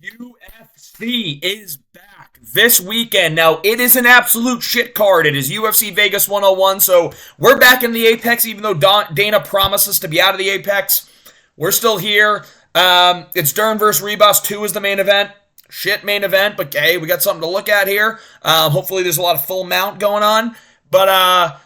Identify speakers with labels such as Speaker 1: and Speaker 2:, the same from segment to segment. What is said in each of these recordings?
Speaker 1: UFC is back this weekend. Now, it is an absolute shit card. It is UFC Vegas 101, so we're back in the Apex, even though Dana promised us to be out of the Apex. We're still here. It's Dern versus Ribas 2 is the main event. Shit main event, but hey, we got something to look at here. Hopefully there's a lot of full mount going on. But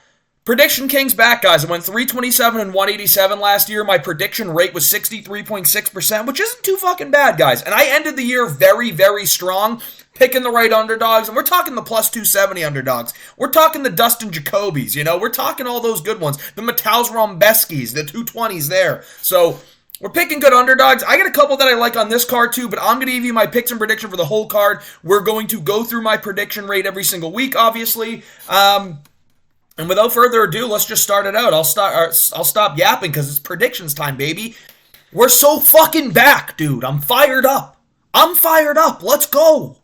Speaker 1: Prediction King's back, guys. I went 327 and 187 last year. My prediction rate was 63.6%, which isn't too fucking bad, guys. And I ended the year very, very strong, picking the right underdogs. And we're talking the plus 270 underdogs. We're talking the Dustin Jacobys, We're talking all those good ones. The Mataus Rombeskis, the 220s there. So we're picking good underdogs. I got a couple that I like on this card too, but I'm going to give you my picks and prediction for the whole card. We're going to go through my prediction rate every single week, obviously. And without further ado, let's just start it out. I'll stop yapping because it's predictions time, baby. We're so fucking back, dude. I'm fired up. Let's go.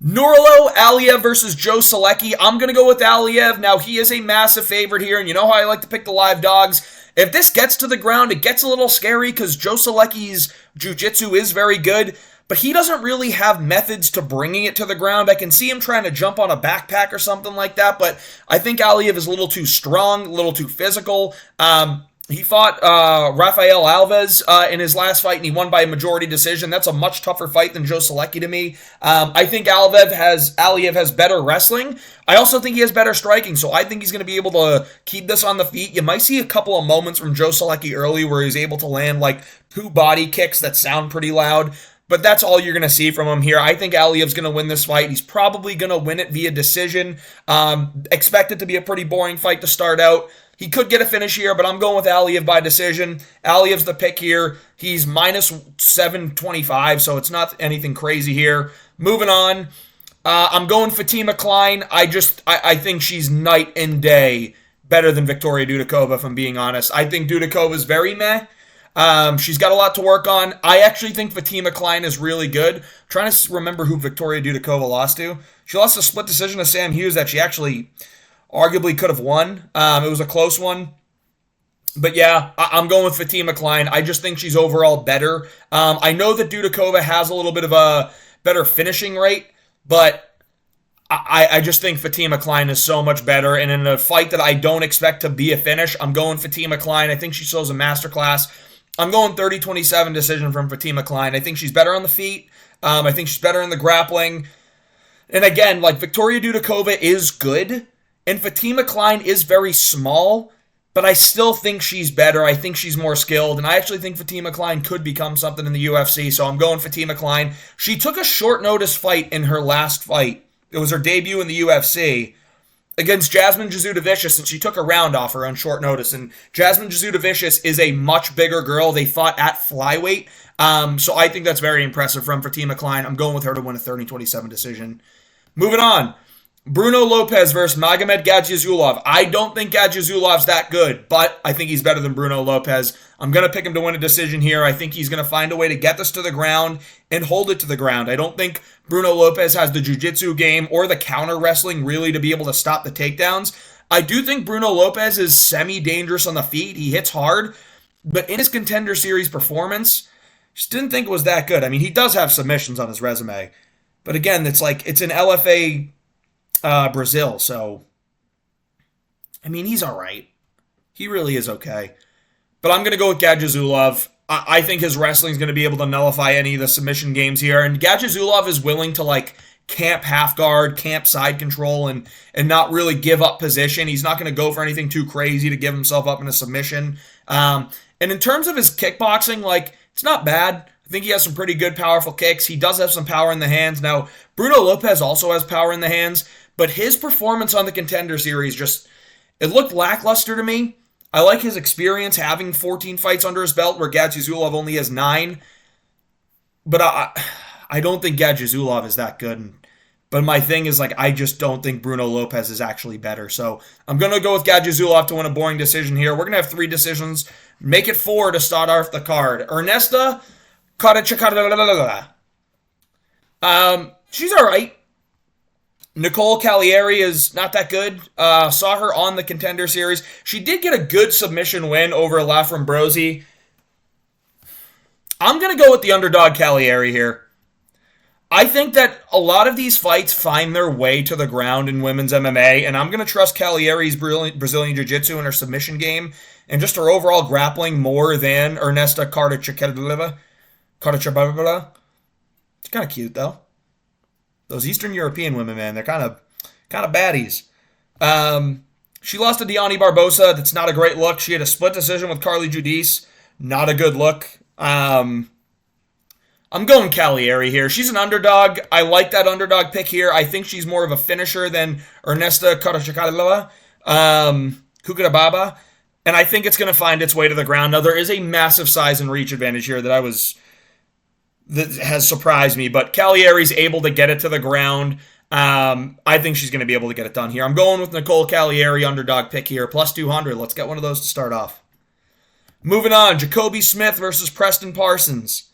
Speaker 1: Nurullo Aliev versus Joe Solecki. I'm going to go with Aliev. Now, he is a massive favorite here, and you know how I like to pick the live dogs. If this gets to the ground, it gets a little scary because Joe Solecki's jiu-jitsu is very good, but he doesn't really have methods to bringing it to the ground. I can see him trying to jump on a backpack or something like that, but I think Aliev is a little too strong, a little too physical. He fought Rafael Alves in his last fight, and he won by a majority decision. That's a much tougher fight than Joe Solecki to me. I think Aliev has better wrestling. I also think he has better striking, so I think he's going to be able to keep this on the feet. You might see a couple of moments from Joe Solecki early where he's able to land like 2 body kicks that sound pretty loud, but that's all you're going to see from him here. I think Aliev's going to win this fight. He's probably going to win it via decision. Expect it to be a pretty boring fight to start out. He could get a finish here, but I'm going with Aliev by decision. Aliev's the pick here. He's minus 725, so it's not anything crazy here. Moving on, I'm going Fatima Klein. I think she's night and day better than Victoria Dudakova, if I'm being honest. I think Dudakova's very meh. She's got a lot to work on. I actually think Fatima Klein is really good. I'm trying to remember who Victoria Dudakova lost to. She lost a split decision to Sam Hughes that she actually arguably could have won. It was a close one. But yeah, I'm going with Fatima Klein. I just think she's overall better. I know that Dudakova has a little bit of a better finishing rate, but I just think Fatima Klein is so much better. And in a fight that I don't expect to be a finish, I'm going Fatima Klein. I think she shows a masterclass. I'm going 30-27 decision from Fatima Klein. I think she's better on the feet. I think she's better in the grappling. And again, like Victoria Dudakova is good, and Fatima Klein is very small, but I still think she's better. I think she's more skilled, and I actually think Fatima Klein could become something in the UFC, so I'm going Fatima Klein. She took a short notice fight in her last fight. It was her debut in the UFC against Jasmine Jasudavicius, and she took a round off her on short notice, and Jasmine Jasudavicius is a much bigger girl. They fought at flyweight, so I think that's very impressive from Fatima Klein. I'm going with her to win a 30-27 decision. Moving on. Bruno Lopez versus Magomed Gadziazulov. I don't think Gadziazulov's that good, but I think he's better than Bruno Lopez. I'm going to pick him to win a decision here. I think he's going to find a way to get this to the ground and hold it to the ground. I don't think Bruno Lopez has the jiu-jitsu game or the counter wrestling really to be able to stop the takedowns. I do think Bruno Lopez is semi-dangerous on the feet. He hits hard, but in his Contender Series performance, just didn't think it was that good. I mean, he does have submissions on his resume, but again, it's an LFA Brazil, so I mean, he's all right. He really is okay. But I'm going to go with Gadziazulov. I think his wrestling is going to be able to nullify any of the submission games here, and Gadziazulov is willing to camp half guard, camp side control, and not really give up position. He's not going to go for anything too crazy to give himself up in a submission. And in terms of his kickboxing, it's not bad. I think he has some pretty good, powerful kicks. He does have some power in the hands. Now, Bruno Lopez also has power in the hands, but his performance on the Contender Series it looked lackluster to me. I like his experience having 14 fights under his belt where Gadziazulov only has 9. But I don't think Gadziazulov is that good. But my thing is, I just don't think Bruno Lopez is actually better. So I'm going to go with Gadziazulov to win a boring decision here. We're going to have 3 decisions. Make it 4 to start off the card. Ernesta Karachakara. She's all right. Nicole Cagliari is not that good. Saw her on the Contender Series. She did get a good submission win over Laframbrosi. I'm going to go with the underdog Cagliari here. I think that a lot of these fights find their way to the ground in women's MMA, and I'm going to trust Cagliari's Brazilian Jiu-Jitsu and her submission game and just her overall grappling more than Ernesta Kartachikadleva. It's kind of cute, though. Those Eastern European women, man, they're kind of baddies. She lost to Diani Barbosa. That's not a great look. She had a split decision with Carly Judice. Not a good look. I'm going Cagliari here. She's an underdog. I like that underdog pick here. I think she's more of a finisher than Ernesta Kartachikadleva, Kukadababa. And I think it's going to find its way to the ground. Now, there is a massive size and reach advantage here that has surprised me. But Cagliari's able to get it to the ground. I think she's going to be able to get it done here. I'm going with Nicole Cagliari, underdog pick here, plus 200. Let's get one of those to start off. Moving on, Jacoby Smith versus Preston Parsons.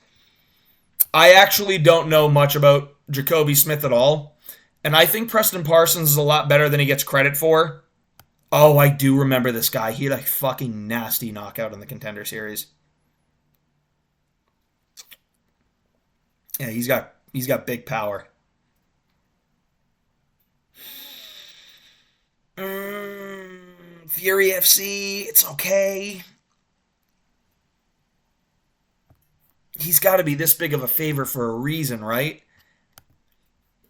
Speaker 1: I actually don't know much about Jacoby Smith at all, and I think Preston Parsons is a lot better than he gets credit for. Oh, I do remember this guy. He had a fucking nasty knockout in the Contender Series. Yeah, he's got big power. Fury FC, it's okay. He's got to be this big of a favor for a reason, right?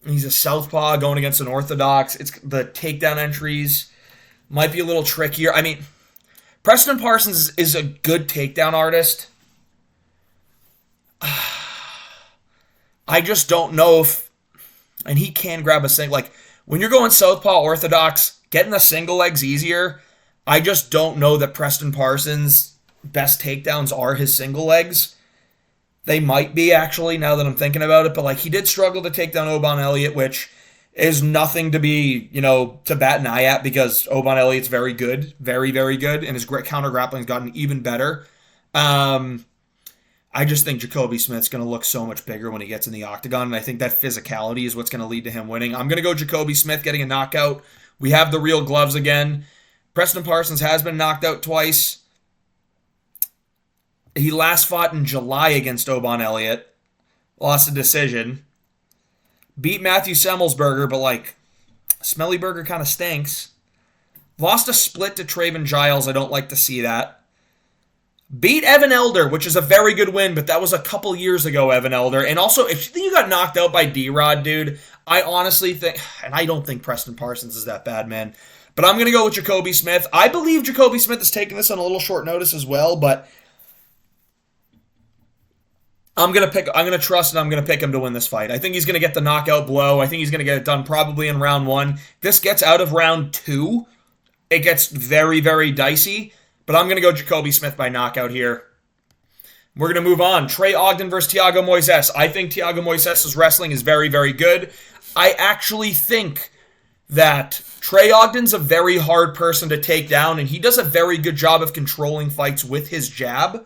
Speaker 1: He's a southpaw going against an orthodox. It's the takedown entries might be a little trickier. I mean, Preston Parsons is a good takedown artist. I just don't know if, and he can grab a single. Like when you're going southpaw orthodox, getting the single leg's easier. I just don't know that Preston Parsons' best takedowns are his single legs. They might be, actually, now that I'm thinking about it. But, like, he did struggle to take down Oban Elliott, which is nothing to be, to bat an eye at because Oban Elliott's very good. Very, very good. And his counter-grappling's gotten even better. I just think Jacoby Smith's going to look so much bigger when he gets in the octagon. And I think that physicality is what's going to lead to him winning. I'm going to go Jacoby Smith getting a knockout. We have the real gloves again. Preston Parsons has been knocked out twice. He last fought in July against Oban Elliott. Lost a decision. Beat Matthew Semmelsberger, but Smelly Burger kind of stinks. Lost a split to Traven Giles. I don't like to see that. Beat Evan Elder, which is a very good win, but that was a couple years ago, Evan Elder. And also, if you think you got knocked out by D-Rod, dude, I honestly think, and I don't think Preston Parsons is that bad, man. But I'm going to go with Jacoby Smith. I believe Jacoby Smith is taking this on a little short notice as well, but I'm going to trust and I'm going to pick him to win this fight. I think he's going to get the knockout blow. I think he's going to get it done probably in round 1. This gets out of round 2. It gets very, very dicey, but I'm going to go Jacoby Smith by knockout here. We're going to move on. Trey Ogden versus Thiago Moises. I think Thiago Moises' wrestling is very, very good. I actually think that Trey Ogden's a very hard person to take down, and he does a very good job of controlling fights with his jab.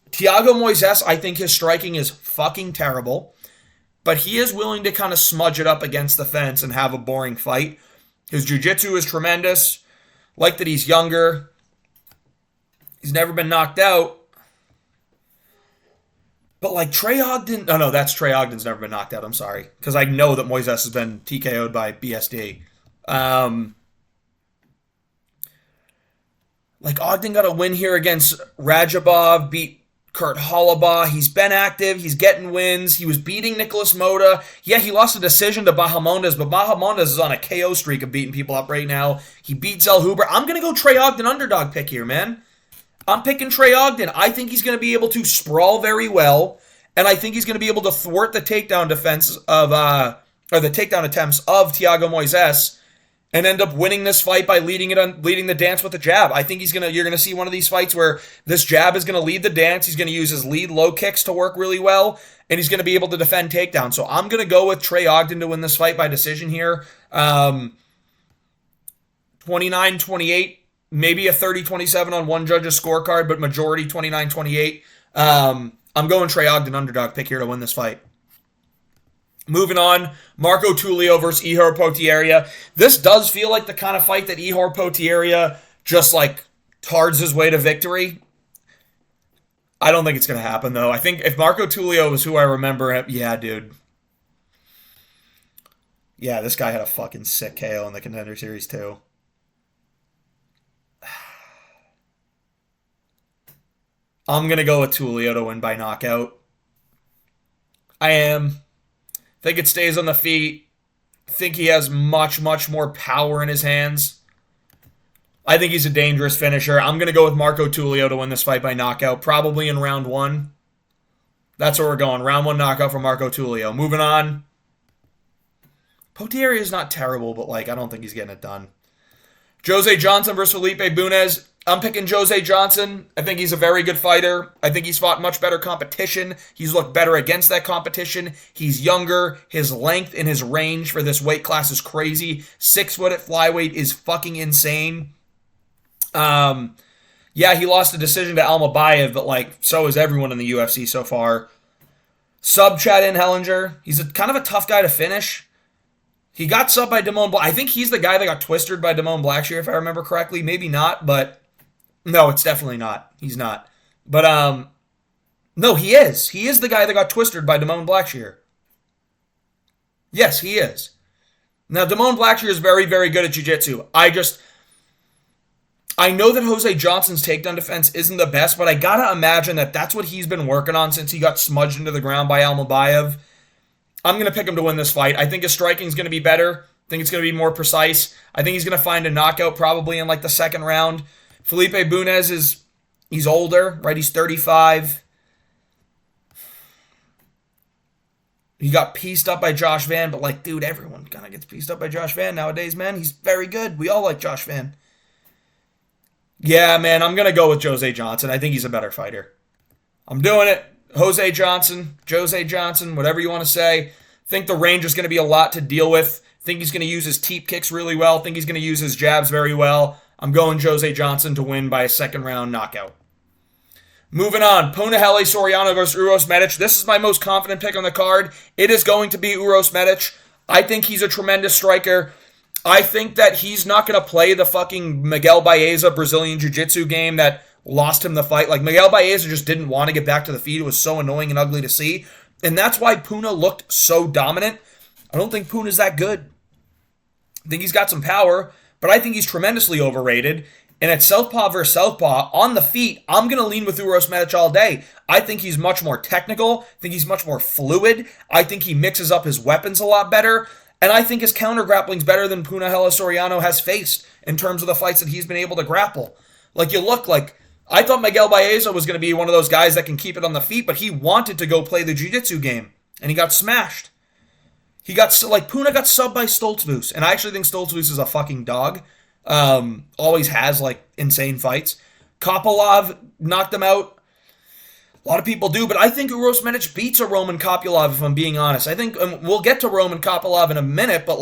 Speaker 1: Thiago Moises, I think his striking is fucking terrible, but he is willing to kind of smudge it up against the fence and have a boring fight. His jiu-jitsu is tremendous. Like that he's younger. He's never been knocked out. But Trey Ogden... Oh, no, that's Trey Ogden's never been knocked out. I'm sorry. Because I know that Moises has been TKO'd by BSD. Ogden got a win here against Rajabov, beat Kurt Hollabaugh. He's been active. He's getting wins. He was beating Nicholas Mota. Yeah, he lost a decision to Bahamondes, but Bahamondes is on a KO streak of beating people up right now. He beat Zell Huber. I'm going to go Trey Ogden underdog pick here, man. I'm picking Trey Ogden. I think he's going to be able to sprawl very well, and I think he's going to be able to thwart the takedown defense of, or the takedown attempts of Thiago Moises, and end up winning this fight by leading the dance with the jab. I think you're gonna see one of these fights where this jab is gonna lead the dance. He's gonna use his lead low kicks to work really well, and he's gonna be able to defend takedown. So I'm gonna go with Trey Ogden to win this fight by decision here. 29-28, maybe a 30-27 on one judge's scorecard, but majority 29-28. I'm going Trey Ogden underdog pick here to win this fight. Moving on, Marco Tulio versus Ihor Potieria. This does feel like the kind of fight that Ihor Potieria just tards his way to victory. I don't think it's going to happen, though. I think if Marco Tulio was who I remember, yeah, dude. Yeah, this guy had a fucking sick KO in the Contender Series too. I'm going to go with Tulio to win by knockout. I am. Think it stays on the feet. Think he has much, much more power in his hands. I think he's a dangerous finisher. I'm going to go with Marco Tulio to win this fight by knockout, probably in round one. That's where we're going. Round one knockout for Marco Tulio. Moving on. Potieri is not terrible, but I don't think he's getting it done. Jose Johnson versus Felipe Bunez. I'm picking Jose Johnson. I think he's a very good fighter. I think he's fought much better competition. He's looked better against that competition. He's younger. His length and his range for this weight class is crazy. 6 foot at flyweight is fucking insane. Yeah, he lost a decision to Almabayev, but so is everyone in the UFC so far. Sub Chad Hellinger. He's kind of a tough guy to finish. He got subbed by Damone Black. I think he's the guy that got twisted by Damone Blackshear, if I remember correctly. Maybe not, but no, it's definitely not. He's not. But, no, he is. He is the guy that got twisted by Damone Blackshear. Yes, he is. Now, Damone Blackshear is very, very good at jiu-jitsu. I know that Jose Johnson's takedown defense isn't the best, but I gotta imagine that that's what he's been working on since he got smudged into the ground by Almabayev. I'm going to pick him to win this fight. I think his striking is going to be better. I think it's going to be more precise. I think he's going to find a knockout probably in the second round. Felipe Bunez he's older, right? He's 35. He got pieced up by Josh Van, but dude, everyone kind of gets pieced up by Josh Van nowadays, man. He's very good. We all like Josh Van. Yeah, man, I'm going to go with Jose Johnson. I think he's a better fighter. I'm doing it. Jose Johnson, whatever you want to say. Think the range is going to be a lot to deal with. Think he's going to use his teep kicks really well. Think he's going to use his jabs very well. I'm going Jose Johnson to win by a second round knockout. Moving on, Punahele Soriano versus Uros Medic. This is my most confident pick on the card. It is going to be Uros Medic. I think he's a tremendous striker. I think that he's not going to play the fucking Miguel Baeza Brazilian Jiu-Jitsu game that lost him the fight. Miguel Baeza just didn't want to get back to the feet. It was so annoying and ugly to see. And that's why Puna looked so dominant. I don't think Puna's that good. I think he's got some power, but I think he's tremendously overrated. And at Southpaw versus Southpaw, on the feet, I'm going to lean with Uros Medic all day. I think he's much more technical. I think he's much more fluid. I think he mixes up his weapons a lot better. And I think his counter grappling's better than Punahele Soriano has faced in terms of the fights that he's been able to grapple. I thought Miguel Baeza was going to be one of those guys that can keep it on the feet, but he wanted to go play the jiu-jitsu game, and he got smashed. Puna got subbed by Stoltzfus, and I actually think Stoltzfus is a fucking dog. Always has, insane fights. Kopylov knocked him out. A lot of people do, but I think Uros Medic beats a Roman Kopylov, if I'm being honest. I think we'll get to Roman Kopylov in a minute, but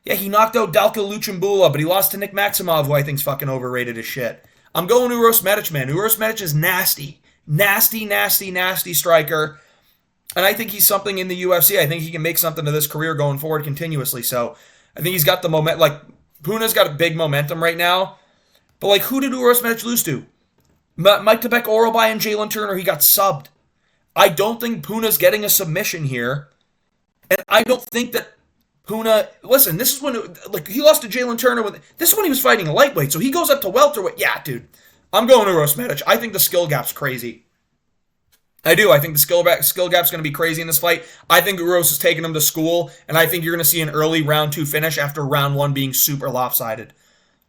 Speaker 1: yeah, he knocked out Dalka Lucimbula, but he lost to Nick Maximov, who I think's fucking overrated as shit. I'm going Uros Medic, man. Uros Medic is nasty. Nasty, nasty, nasty striker. And I think he's something in the UFC. I think he can make something of this career going forward continuously. So I think he's got the momentum. Puna's got a big momentum right now. But who did Uros Medic lose to? Mike Tebek Orobai and Jalen Turner, he got subbed. I don't think Puna's getting a submission here. And I don't think that Puna, listen, this is when, he lost to Jalen Turner. This is when he was fighting a lightweight, so he goes up to welterweight. Yeah, dude, I'm going to Uros Medic. I think the skill gap's crazy. I do. I think the skill gap's going to be crazy in this fight. I think Uros is taking him to school, and I think you're going to see an early round 2 finish after round 1 being super lopsided.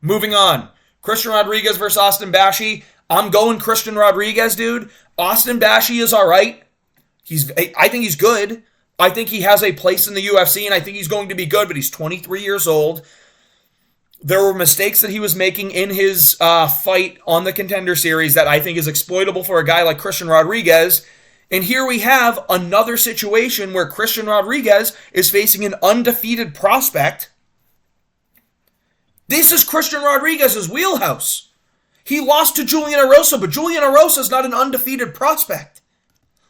Speaker 1: Moving on, Christian Rodriguez versus Austin Bashi. I'm going Christian Rodriguez, dude. Austin Bashi is all right. I think he's good. I think he has a place in the UFC, and I think he's going to be good, but he's 23 years old. There were mistakes that he was making in his fight on the Contender Series that I think is exploitable for a guy like Christian Rodriguez. And here we have another situation where Christian Rodriguez is facing an undefeated prospect. This is Christian Rodriguez's wheelhouse. He lost to Julian Erosa, but Julian Erosa is not an undefeated prospect.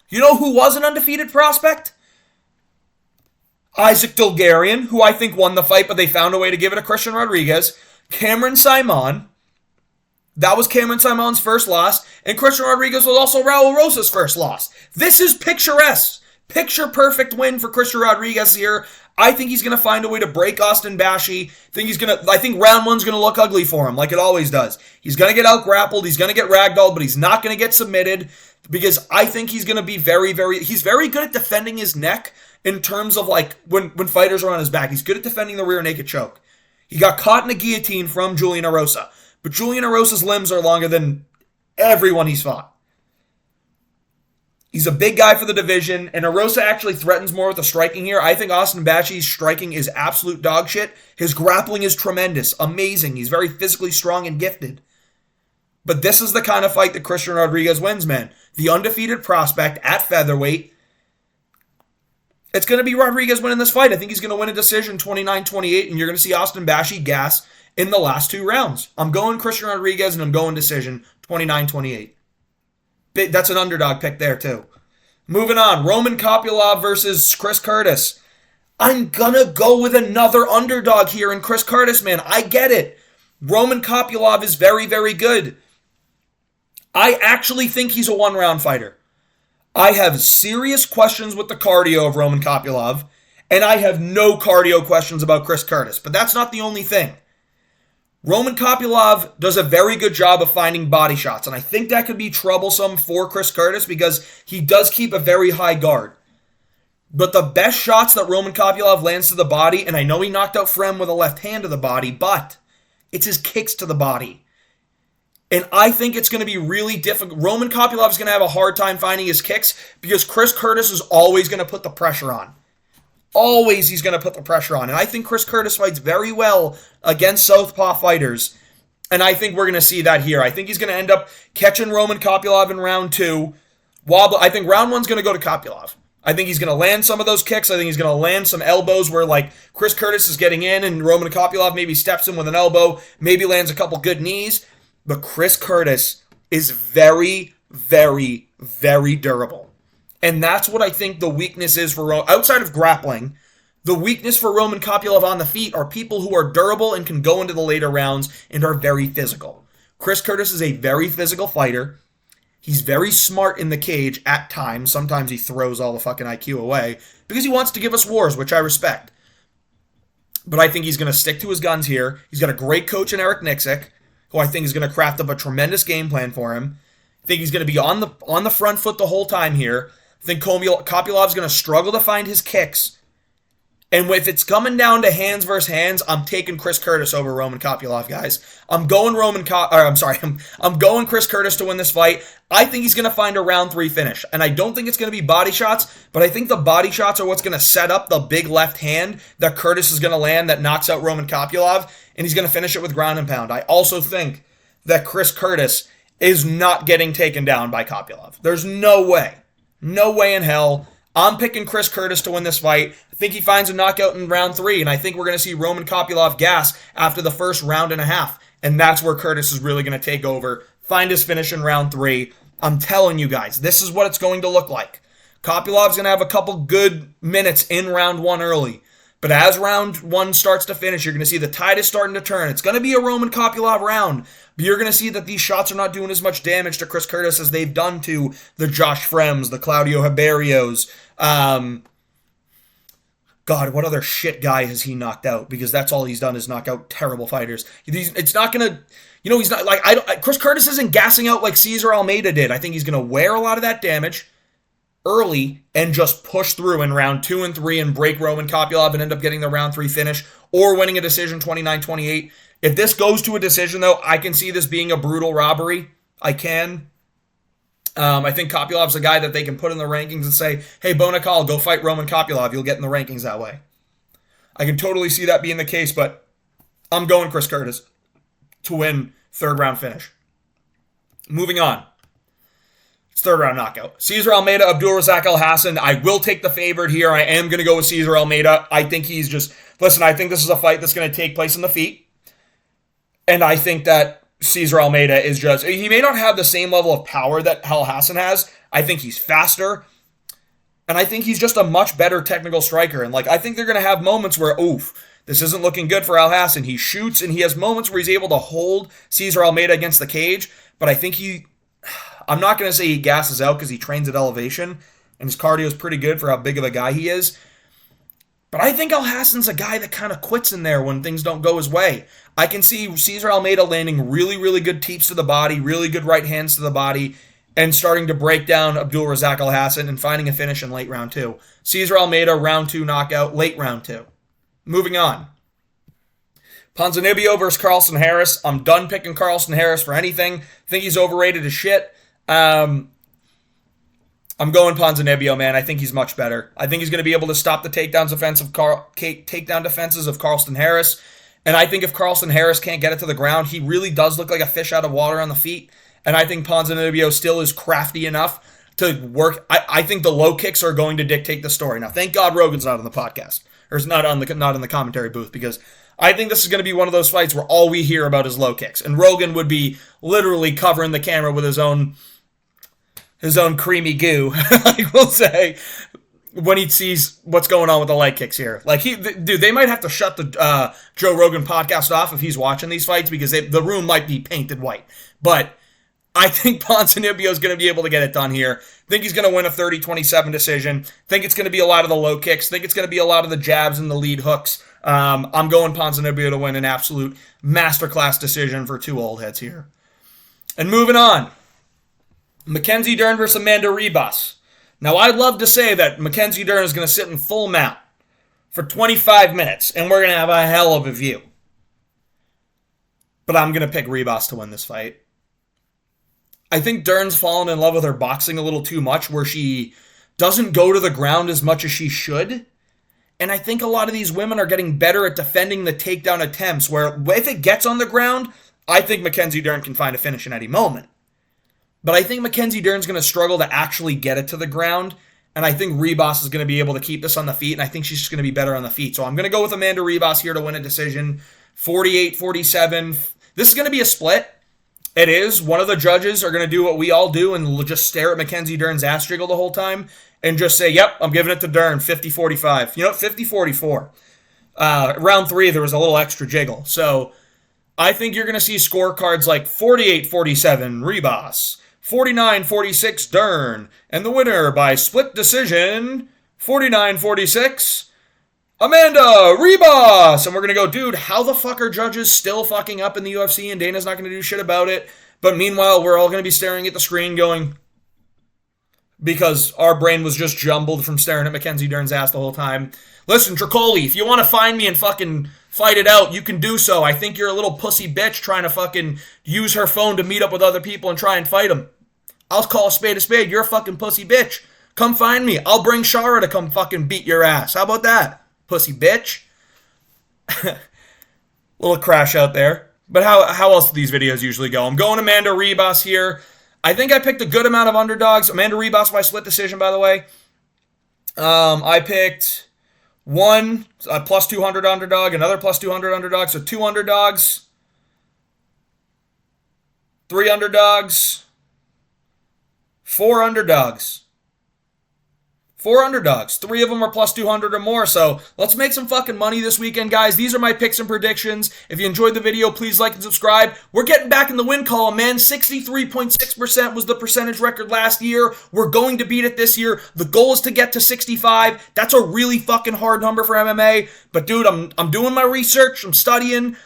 Speaker 1: You know who was an undefeated prospect? Isaac Dulgarian, who I think won the fight, but they found a way to give it to Christian Rodriguez. Cameron Simon. That was Cameron Simon's first loss. And Christian Rodriguez was also Raul Rosa's first loss. This is picturesque. Picture perfect win for Christian Rodriguez here. I think he's going to find a way to break Austin Bashi. I think round one's going to look ugly for him, like it always does. He's going to get out-grappled. He's going to get ragdolled, but he's not going to get submitted because I think he's going to be he's very good at defending his neck in terms of like when fighters are on his back. He's good at defending the rear naked choke. He got caught in a guillotine from Julian Erosa, but Julian Erosa's limbs are longer than everyone he's fought. He's a big guy for the division, and Erosa actually threatens more with the striking here. I think Austin Bashi's striking is absolute dog shit. His grappling is tremendous, amazing. He's very physically strong and gifted. But this is the kind of fight that Christian Rodriguez wins, man. The undefeated prospect at featherweight. It's going to be Rodriguez winning this fight. I think he's going to win a decision 29-28, and you're going to see Austin Bashi gas in the last 2 rounds. I'm going Christian Rodriguez, and I'm going decision 29-28. That's an underdog pick there, too. Moving on, Roman Kopylov versus Chris Curtis. I'm gonna go with another underdog here in Chris Curtis, man. I get it. Roman Kopylov is very, very good. I actually think he's a one-round fighter. I have serious questions with the cardio of Roman Kopylov, and I have no cardio questions about Chris Curtis, but that's not the only thing. Roman Kopylov does a very good job of finding body shots, and I think that could be troublesome for Chris Curtis because he does keep a very high guard. But the best shots that Roman Kopylov lands to the body, and I know he knocked out Frem with a left hand to the body, but it's his kicks to the body. And I think it's going to be really difficult. Roman Kopylov is going to have a hard time finding his kicks because Chris Curtis is always going to put the pressure on. Always he's going to put the pressure on. And I think Chris Curtis fights very well against southpaw fighters. And I think we're going to see that here. I think he's going to end up catching Roman Kopylov in round 2. I think round 1's going to go to Kopylov. I think he's going to land some of those kicks. I think he's going to land some elbows where like Chris Curtis is getting in and Roman Kopylov maybe steps in with an elbow, maybe lands a couple good knees. But Chris Curtis is very, very, very durable. And that's what I think the weakness is for outside of grappling. The weakness for Roman Kopylov on the feet are people who are durable and can go into the later rounds and are very physical. Chris Curtis is a very physical fighter. He's very smart in the cage at times. Sometimes he throws all the fucking IQ away because he wants to give us wars, which I respect. But I think he's going to stick to his guns here. He's got a great coach in Eric Nixick, who I think is going to craft up a tremendous game plan for him. I think he's going to be on the front foot the whole time here. I think Kopylov's going to struggle to find his kicks. And if it's coming down to hands versus hands, I'm taking Chris Curtis over Roman Kopylov, guys. I'm going I'm going Chris Curtis to win this fight. I think he's going to find a round 3 finish. And I don't think it's going to be body shots, but I think the body shots are what's going to set up the big left hand that Curtis is going to land that knocks out Roman Kopylov, and he's going to finish it with ground and pound. I also think that Chris Curtis is not getting taken down by Kopylov. There's no way. No way in hell. I'm picking Chris Curtis to win this fight. I think he finds a knockout in round 3, and I think we're going to see Roman Kopylov gas after the first round and a half. And that's where Curtis is really going to take over, find his finish in round 3. I'm telling you guys, this is what it's going to look like. Kopylov's going to have a couple good minutes in round 1 early. But as round 1 starts to finish, you're going to see the tide is starting to turn. It's going to be a Roman Kopylov round, but you're going to see that these shots are not doing as much damage to Chris Curtis as they've done to the Josh Frems, the Claudio Heberios. God, what other shit guy has he knocked out? Because that's all he's done is knock out terrible fighters. It's not going to, he's not like, Chris Curtis isn't gassing out like Cesar Almeida did. I think he's going to wear a lot of that damage early and just push through in round 2 and 3 and break Roman Kopylov and end up getting the round 3 finish or winning a decision 29-28. If this goes to a decision, though, I can see this being a brutal robbery. I can. I think Kopylov's a guy that they can put in the rankings and say, hey, Bonakal, go fight Roman Kopylov. You'll get in the rankings that way. I can totally see that being the case, but I'm going Chris Curtis to win 3rd round finish. Moving on. It's 3rd round knockout. Cesar Almeida, Abdulrazak Alhassan. I will take the favorite here. I am going to go with Cesar Almeida. I think he's just... Listen, I think this is a fight that's going to take place in the feet. And I think that Cesar Almeida is just... He may not have the same level of power that Alhassan has. I think he's faster. And I think he's just a much better technical striker. And I think they're going to have moments where, this isn't looking good for Alhassan. He shoots and he has moments where he's able to hold Cesar Almeida against the cage. But I think I'm not going to say he gasses out because he trains at elevation. and his cardio is pretty good for how big of a guy he is. But I think Alhassan's a guy that kind of quits in there when things don't go his way. I can see Cesar Almeida landing really, really good teeps to the body, really good right hands to the body, and starting to break down Abdul Razak Alhassan and finding a finish in late round 2. Cesar Almeida, round 2 knockout, late round 2. Moving on. Ponzinibbio versus Carlston Harris. I'm done picking Carlston Harris for anything. Think he's overrated as shit. I'm going Ponzinibbio, man. I think he's much better. I think he's going to be able to stop the takedown defenses of Carlston Harris. And I think if Carlston Harris can't get it to the ground, he really does look like a fish out of water on the feet. And I think Ponzinibbio still is crafty enough to work. I think the low kicks are going to dictate the story. Now, thank God Rogan's not on the podcast. Or is not in the commentary booth, because I think this is going to be one of those fights where all we hear about is low kicks. And Rogan would be literally covering the camera with his own creamy goo, I will say, when he sees what's going on with the leg kicks here. Like, dude, they might have to shut the Joe Rogan podcast off if he's watching these fights, because the room might be painted white. But I think Ponzinibbio is going to be able to get it done here. Think he's going to win a 30-27 decision. Think it's going to be a lot of the low kicks. Think it's going to be a lot of the jabs and the lead hooks. I'm going Ponzinibbio to win an absolute masterclass decision for two old heads here. And moving on. Mackenzie Dern versus Amanda Ribas. Now, I'd love to say that Mackenzie Dern is going to sit in full mount for 25 minutes, and we're going to have a hell of a view. But I'm going to pick Ribas to win this fight. I think Dern's fallen in love with her boxing a little too much, where she doesn't go to the ground as much as she should. And I think a lot of these women are getting better at defending the takedown attempts, where if it gets on the ground, I think Mackenzie Dern can find a finish in any moment. But I think Mackenzie Dern's going to struggle to actually get it to the ground, and I think Ribas is going to be able to keep this on the feet, and I think she's just going to be better on the feet. So I'm going to go with Amanda Ribas here to win a decision, 48-47. This is going to be a split. It is. One of the judges are going to do what we all do and just stare at Mackenzie Dern's ass jiggle the whole time and just say, yep, I'm giving it to Dern, 50-45. You know what, 50-44. Round 3, there was a little extra jiggle. So I think you're going to see scorecards like 48-47 Ribas, 49-46 Dern, and the winner by split decision, 49-46, Amanda Ribas. And we're going to go, dude, how the fuck are judges still fucking up in the UFC and Dana's not going to do shit about it? But meanwhile, we're all going to be staring at the screen going, because our brain was just jumbled from staring at Mackenzie Dern's ass the whole time. Listen, Tricoli, if you want to find me and fucking fight it out, you can do so. I think you're a little pussy bitch trying to fucking use her phone to meet up with other people and try and fight them. I'll call a spade a spade. You're a fucking pussy bitch. Come find me. I'll bring Shara to come fucking beat your ass. How about that? Pussy bitch. Little crash out there. But how else do these videos usually go? I'm going Amanda Ribas here. I think I picked a good amount of underdogs. Amanda Ribas by split decision, by the way. I picked one plus 200 underdog, another plus 200 underdog, so 2 underdogs, 3 underdogs, 4 underdogs. 4 underdogs. 3 of them are plus 200 or more. So let's make some fucking money this weekend, guys. These are my picks and predictions. If you enjoyed the video, please like and subscribe. We're getting back in the win column, man. 63.6% was the percentage record last year. We're going to beat it this year. The goal is to get to 65. That's a really fucking hard number for MMA. But dude, I'm doing my research. I'm studying.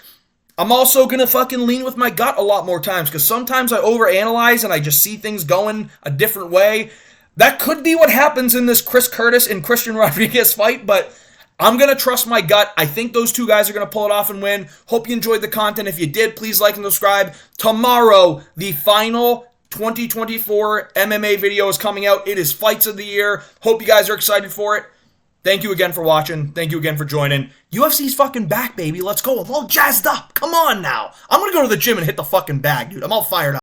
Speaker 1: I'm also going to fucking lean with my gut a lot more times, because sometimes I overanalyze and I just see things going a different way. That could be what happens in this Chris Curtis and Christian Rodriguez fight, but I'm going to trust my gut. I think those two guys are going to pull it off and win. Hope you enjoyed the content. If you did, please like and subscribe. Tomorrow, the final 2024 MMA video is coming out. It is Fights of the Year. Hope you guys are excited for it. Thank you again for watching. Thank you again for joining. UFC's fucking back, baby. Let's go. I'm all jazzed up. Come on now. I'm going to go to the gym and hit the fucking bag, dude. I'm all fired up.